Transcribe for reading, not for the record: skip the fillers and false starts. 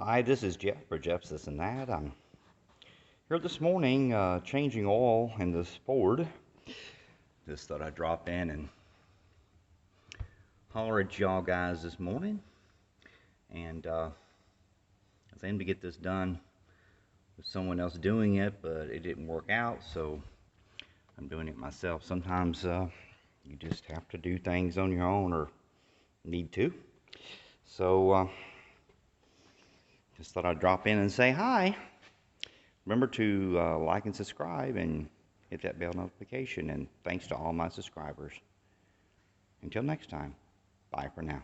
Hi, this is Jeff for Jeff's This and That. I'm here this morning changing oil in this Ford. Just thought I'd drop in and holler at y'all guys this morning. And I was aiming to get this done with someone else doing it, but it didn't work out, so I'm doing it myself. Sometimes you just have to do things on your own or need to. So just thought I'd drop in and say hi. Remember to like and subscribe and hit that bell notification. And thanks to all my subscribers. Until next time, bye for now.